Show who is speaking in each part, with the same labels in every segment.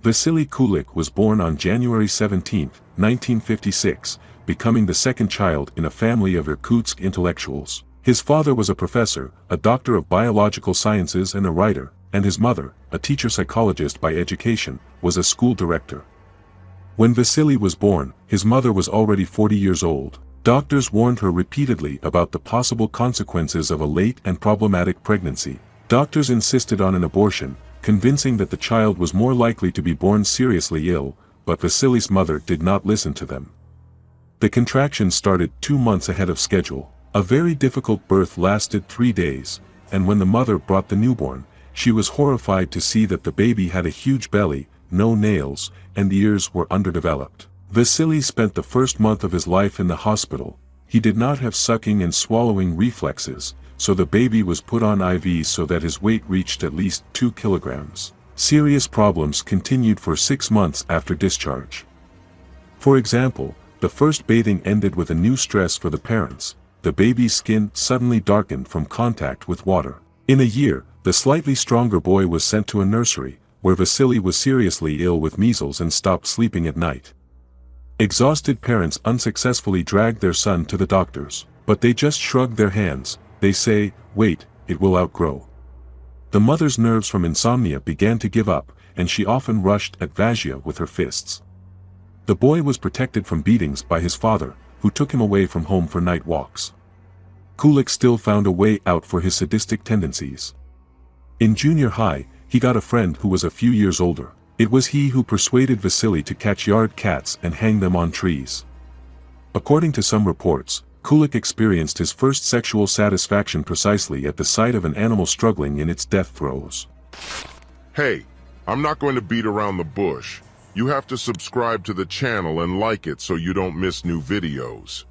Speaker 1: Vasily Kulik was born on January 17, 1956, becoming the second child in a family of Irkutsk intellectuals. His father was a professor, a doctor of biological sciences and a writer, and his mother, a teacher-psychologist by education, was a school director. When Vasily was born, his mother was already 40 years old. Doctors warned her repeatedly about the possible consequences of a late and problematic pregnancy. Doctors insisted on an abortion, convincing that the child was more likely to be born seriously ill, but Vasily's mother did not listen to them. The contractions started 2 months ahead of schedule. A very difficult birth lasted 3 days, and when the mother brought the newborn, she was horrified to see that the baby had a huge belly, no nails, and the ears were underdeveloped. Vasily spent the first month of his life in the hospital. He did not have sucking and swallowing reflexes, so the baby was put on IVs so that his weight reached at least 2 kilograms. Serious problems continued for 6 months after discharge. For example, the first bathing ended with a new stress for the parents. The baby's skin suddenly darkened from contact with water. In a year, the slightly stronger boy was sent to a nursery, where Vasily was seriously ill with measles and stopped sleeping at night. Exhausted parents unsuccessfully dragged their son to the doctors, but they just shrugged their hands. They say, "Wait, it will outgrow." The mother's nerves from insomnia began to give up, and she often rushed at Vasya with her fists. The boy was protected from beatings by his father, who took him away from home for night walks. Kulik still found a way out for his sadistic tendencies. In junior high, he got a friend who was a few years older. It was he who persuaded Vasily to catch yard cats and hang them on trees. According to some reports, Kulik experienced his first sexual satisfaction precisely at the sight of an animal struggling in its death throes.
Speaker 2: Hey, I'm not going to beat around the bush. You have to subscribe to the channel and like it so you don't miss new videos.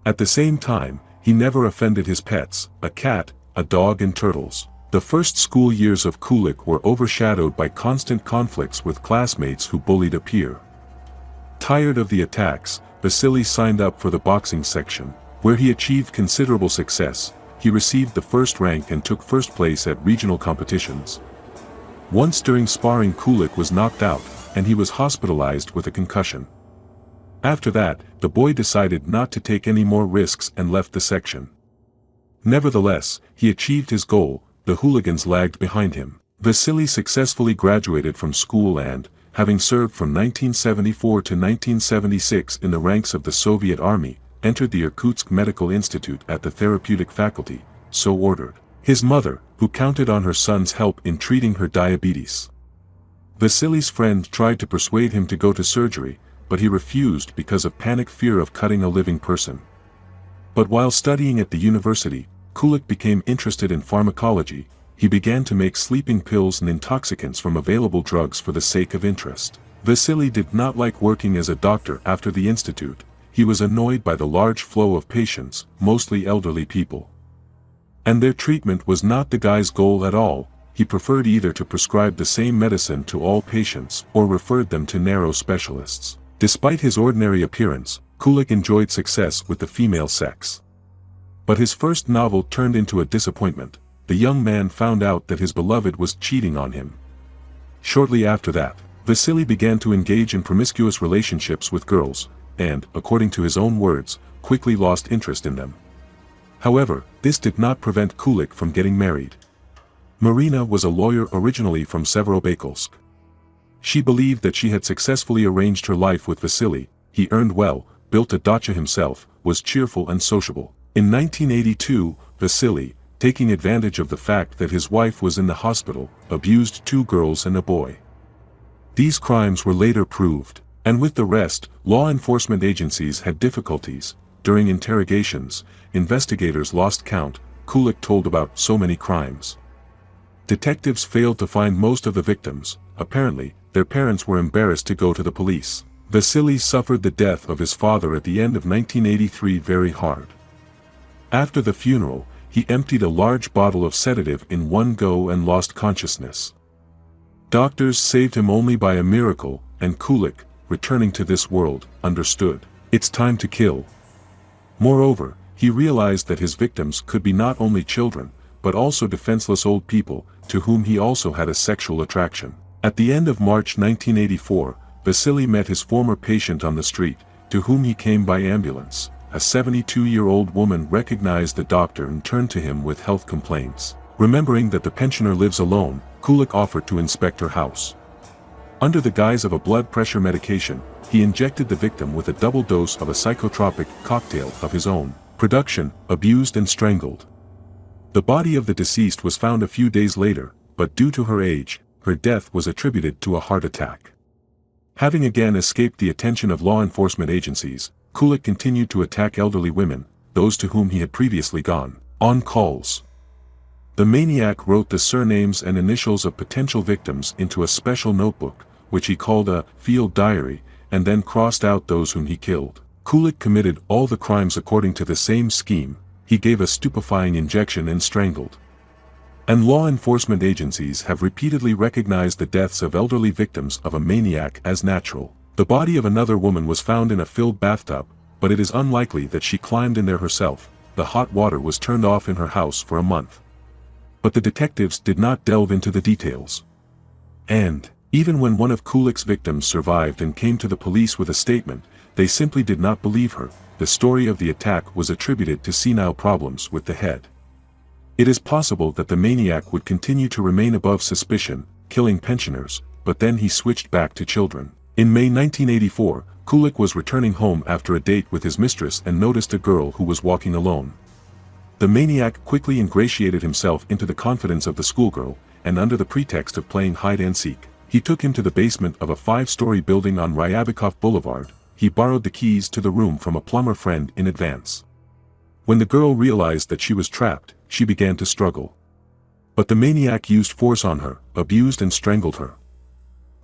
Speaker 1: At the same time, he never offended his pets, a cat, a dog and turtles. The first school years of Kulik were overshadowed by constant conflicts with classmates who bullied a peer. Tired of the attacks, Vasily signed up for the boxing section, where he achieved considerable success. He received the first rank and took first place at regional competitions. Once during sparring, Kulik was knocked out, and he was hospitalized with a concussion. After that, the boy decided not to take any more risks and left the section. Nevertheless, he achieved his goal. The hooligans lagged behind him. Vasily successfully graduated from school and, having served from 1974 to 1976 in the ranks of the Soviet Army, entered the Irkutsk Medical Institute at the therapeutic faculty, so ordered. His mother, who counted on her son's help in treating her diabetes. Vasily's friend tried to persuade him to go to surgery, but he refused because of panic fear of cutting a living person. But while studying at the university, Kulik became interested in pharmacology. He began to make sleeping pills and intoxicants from available drugs for the sake of interest. Vasily did not like working as a doctor after the institute. He was annoyed by the large flow of patients, mostly elderly people. And their treatment was not the guy's goal at all. He preferred either to prescribe the same medicine to all patients or referred them to narrow specialists. Despite his ordinary appearance, Kulik enjoyed success with the female sex. But his first novel turned into a disappointment. The young man found out that his beloved was cheating on him. Shortly after that, Vasily began to engage in promiscuous relationships with girls, and, according to his own words, quickly lost interest in them. However, this did not prevent Kulik from getting married. Marina was a lawyer originally from Severodvinsk. She believed that she had successfully arranged her life with Vasily. He earned well, built a dacha himself, was cheerful and sociable. In 1982, Vasily, taking advantage of the fact that his wife was in the hospital, abused 2 girls and a boy. These crimes were later proved, and with the rest, law enforcement agencies had difficulties. During interrogations, investigators lost count. Kulik told about so many crimes. Detectives failed to find most of the victims. Apparently, their parents were embarrassed to go to the police. Vasily suffered the death of his father at the end of 1983 very hard. After the funeral, he emptied a large bottle of sedative in one go and lost consciousness. Doctors saved him only by a miracle, and Kulik, returning to this world, understood. It's time to kill. Moreover, he realized that his victims could be not only children, but also defenseless old people, to whom he also had a sexual attraction. At the end of March 1984, Vasily met his former patient on the street, to whom he came by ambulance. A 72-year-old woman recognized the doctor and turned to him with health complaints. Remembering that the pensioner lives alone, Kulik offered to inspect her house. Under the guise of a blood pressure medication, he injected the victim with a double dose of a psychotropic cocktail of his own production, abused and strangled. The body of the deceased was found a few days later, but due to her age, her death was attributed to a heart attack. Having again escaped the attention of law enforcement agencies, Kulik continued to attack elderly women, those to whom he had previously gone on calls. The maniac wrote the surnames and initials of potential victims into a special notebook, which he called a field diary, and then crossed out those whom he killed. Kulik committed all the crimes according to the same scheme. He gave a stupefying injection and strangled. And law enforcement agencies have repeatedly recognized the deaths of elderly victims of a maniac as natural. The body of another woman was found in a filled bathtub, but it is unlikely that she climbed in there herself. The hot water was turned off in her house for a month. But the detectives did not delve into the details. And, even when one of Kulik's victims survived and came to the police with a statement, they simply did not believe her. The story of the attack was attributed to senile problems with the head. It is possible that the maniac would continue to remain above suspicion, killing pensioners, but then he switched back to children. In May 1984, Kulik was returning home after a date with his mistress and noticed a girl who was walking alone. The maniac quickly ingratiated himself into the confidence of the schoolgirl, and under the pretext of playing hide-and-seek, he took him to the basement of a 5-story building on Ryabikov Boulevard. He borrowed the keys to the room from a plumber friend in advance. When the girl realized that she was trapped, she began to struggle. But the maniac used force on her, abused and strangled her.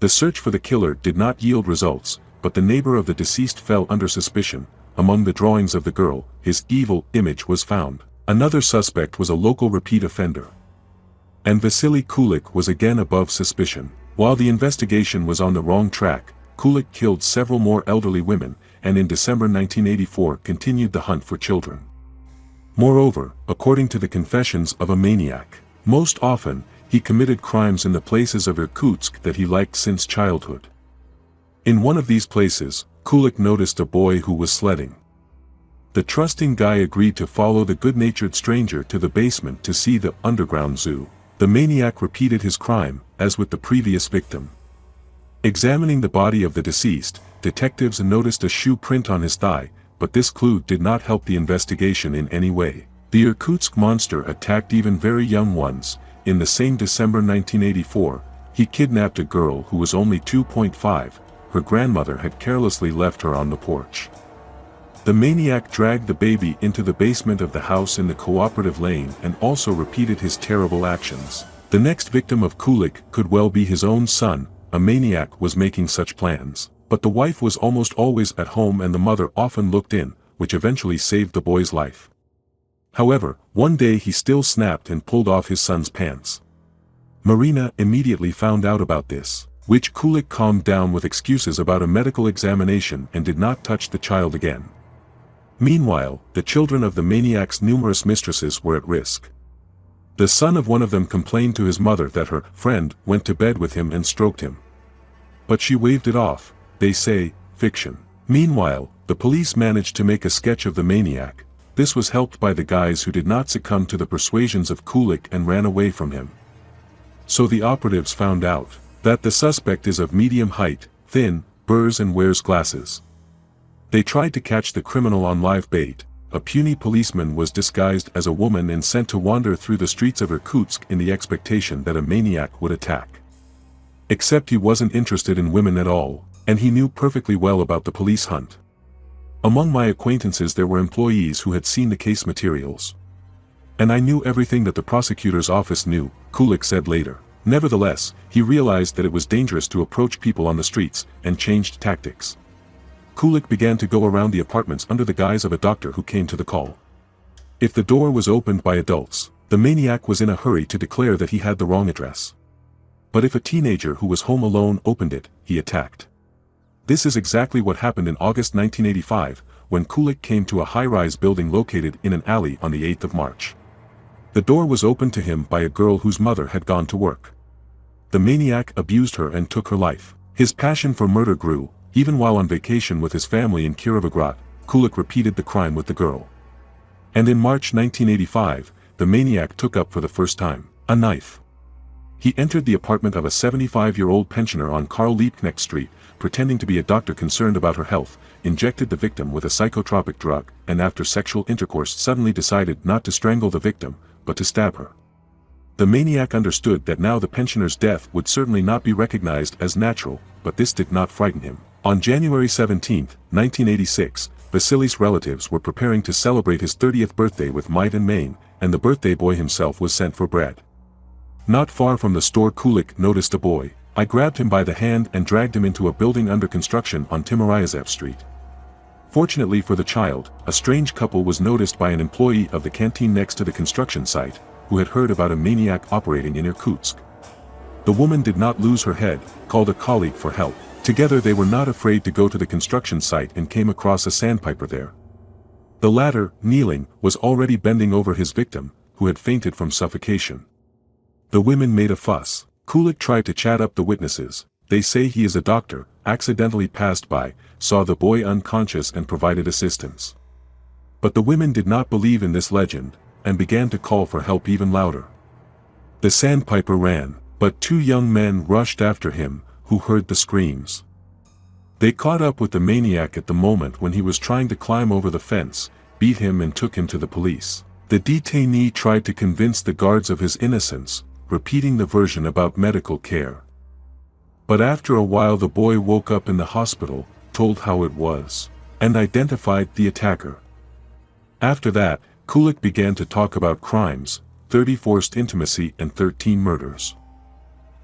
Speaker 1: The search for the killer did not yield results, but the neighbor of the deceased fell under suspicion. Among the drawings of the girl, his evil image was found. Another suspect was a local repeat offender. And Vasily Kulik was again above suspicion. While the investigation was on the wrong track, Kulik killed several more elderly women, and in December 1984 continued the hunt for children. Moreover, according to the confessions of a maniac, most often, he committed crimes in the places of Irkutsk that he liked since childhood. In one of these places, Kulik noticed a boy who was sledding. The trusting guy agreed to follow the good-natured stranger to the basement to see the underground zoo. The maniac repeated his crime, as with the previous victim. Examining the body of the deceased, detectives noticed a shoe print on his thigh, but this clue did not help the investigation in any way. The Irkutsk monster attacked even very young ones. In the same December 1984, he kidnapped a girl who was only 2.5. Her grandmother had carelessly left her on the porch. The maniac dragged the baby into the basement of the house in the cooperative lane and also repeated his terrible actions. The next victim of Kulik could well be his own son. A maniac was making such plans, but the wife was almost always at home and the mother often looked in, which eventually saved the boy's life. However, one day he still snapped and pulled off his son's pants. Marina immediately found out about this, which Kulik calmed down with excuses about a medical examination and did not touch the child again. Meanwhile, the children of the maniac's numerous mistresses were at risk. The son of one of them complained to his mother that her friend went to bed with him and stroked him. But she waved it off. They say, fiction. Meanwhile, the police managed to make a sketch of the maniac. This was helped by the guys who did not succumb to the persuasions of Kulik and ran away from him. So the operatives found out that the suspect is of medium height, thin, burrs and wears glasses. They tried to catch the criminal on live bait. A puny policeman was disguised as a woman and sent to wander through the streets of Irkutsk in the expectation that a maniac would attack. Except he wasn't interested in women at all, and he knew perfectly well about the police hunt. Among my acquaintances there were employees who had seen the case materials. And I knew everything that the prosecutor's office knew, Kulik said later. Nevertheless, he realized that it was dangerous to approach people on the streets, and changed tactics. Kulik began to go around the apartments under the guise of a doctor who came to the call. If the door was opened by adults, the maniac was in a hurry to declare that he had the wrong address. But if a teenager who was home alone opened it, he attacked. This is exactly what happened in August 1985, when Kulik came to a high-rise building located in an alley on the 8th of March. The door was opened to him by a girl whose mother had gone to work. the maniac abused her and took her life. His passion for murder grew. Even while on vacation with his family in Kirovograd, Kulik repeated the crime with the girl. And in March 1985, the maniac took up for the first time a knife. He entered the apartment of a 75-year-old pensioner on Karl Liebknecht Street, pretending to be a doctor concerned about her health, injected the victim with a psychotropic drug, and after sexual intercourse suddenly decided not to strangle the victim, but to stab her. The maniac understood that now the pensioner's death would certainly not be recognized as natural, but this did not frighten him. On January 17, 1986, Vasily's relatives were preparing to celebrate his 30th birthday with might and main, and the birthday boy himself was sent for bread. Not far from the store, Kulik noticed a boy. I grabbed him by the hand and dragged him into a building under construction on Timorayev Street. Fortunately for the child, a strange couple was noticed by an employee of the canteen next to the construction site, who had heard about a maniac operating in Irkutsk. The woman did not lose her head, called a colleague for help. Together they were not afraid to go to the construction site and came across a sandpiper there. The latter, kneeling, was already bending over his victim, who had fainted from suffocation. The women made a fuss. Kulik tried to chat up the witnesses. They say he is a doctor, accidentally passed by, saw the boy unconscious and provided assistance. But the women did not believe in this legend, and began to call for help even louder. The sandpiper ran, but two young men rushed after him, who heard the screams. They caught up with the maniac at the moment when he was trying to climb over the fence, beat him and took him to the police. The detainee tried to convince the guards of his innocence, repeating the version about medical care. But after a while the boy woke up in the hospital, told how it was, and identified the attacker. After that, Kulik began to talk about crimes, 30 forced intimacy and 13 murders.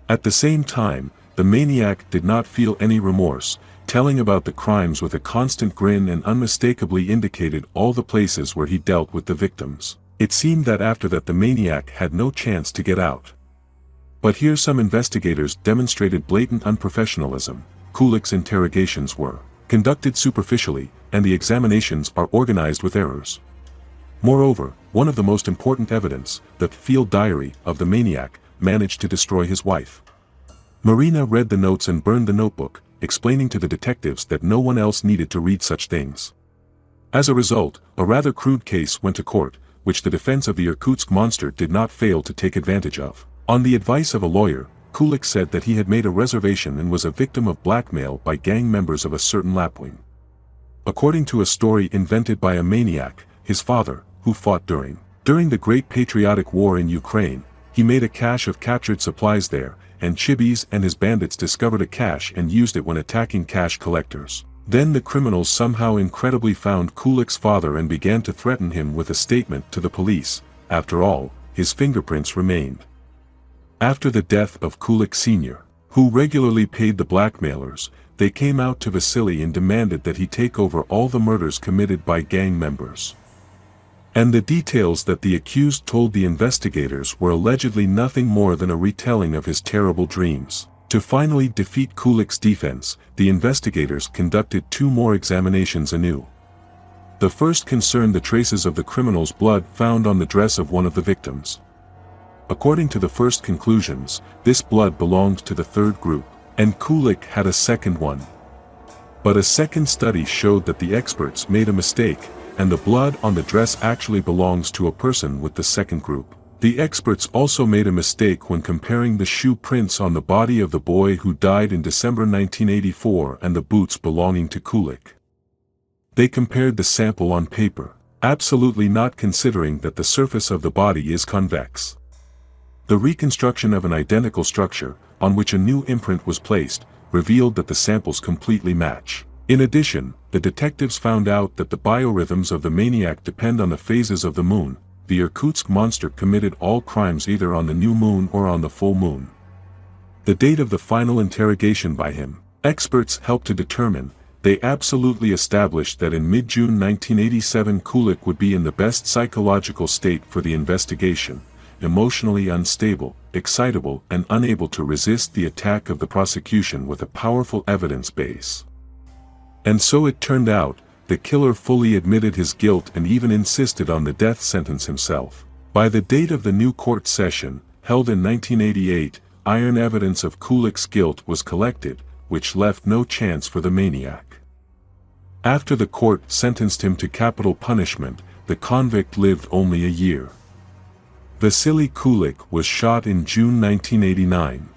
Speaker 1: At the same time, the maniac did not feel any remorse, telling about the crimes with a constant grin and unmistakably indicated all the places where he dealt with the victims. It seemed that after that the maniac had no chance to get out. But here some investigators demonstrated blatant unprofessionalism. Kulik's interrogations were conducted superficially, and the examinations are organized with errors. Moreover, one of the most important evidence, the field diary of the maniac, managed to destroy his wife. Marina read the notes and burned the notebook, explaining to the detectives that no one else needed to read such things. As a result, a rather crude case went to court, which the defense of the Irkutsk monster did not fail to take advantage of. On the advice of a lawyer, Kulik said that he had made a reservation and was a victim of blackmail by gang members of a certain Lapwing. According to a story invented by a maniac, his father, who fought during the Great Patriotic War in Ukraine, he made a cache of captured supplies there, and Chibis and his bandits discovered a cache and used it when attacking cache collectors. Then the criminals somehow incredibly found Kulik's father and began to threaten him with a statement to the police. After all, his fingerprints remained. After the death of Kulik Sr., who regularly paid the blackmailers, they came out to Vasily and demanded that he take over all the murders committed by gang members. And the details that the accused told the investigators were allegedly nothing more than a retelling of his terrible dreams. To finally defeat Kulik's defense, the investigators conducted two more examinations anew. The first concerned the traces of the criminal's blood found on the dress of one of the victims. According to the first conclusions, this blood belonged to the third group, and Kulik had a second one. But a second study showed that the experts made a mistake, and the blood on the dress actually belongs to a person with the second group. The experts also made a mistake when comparing the shoe prints on the body of the boy who died in December 1984 and the boots belonging to Kulik. They compared the sample on paper, absolutely not considering that the surface of the body is convex. The reconstruction of an identical structure, on which a new imprint was placed, revealed that the samples completely match. In addition, the detectives found out that the biorhythms of the maniac depend on the phases of the moon. The Irkutsk monster committed all crimes either on the new moon or on the full moon. The date of the final interrogation by him, experts helped to determine. They absolutely established that in mid-June 1987 Kulik would be in the best psychological state for the investigation, emotionally unstable, excitable and unable to resist the attack of the prosecution with a powerful evidence base. And so it turned out, the killer fully admitted his guilt and even insisted on the death sentence himself. By the date of the new court session, held in 1988, iron evidence of Kulik's guilt was collected, which left no chance for the maniac. After the court sentenced him to capital punishment, the convict lived only a year. Vasily Kulik was shot in June 1989.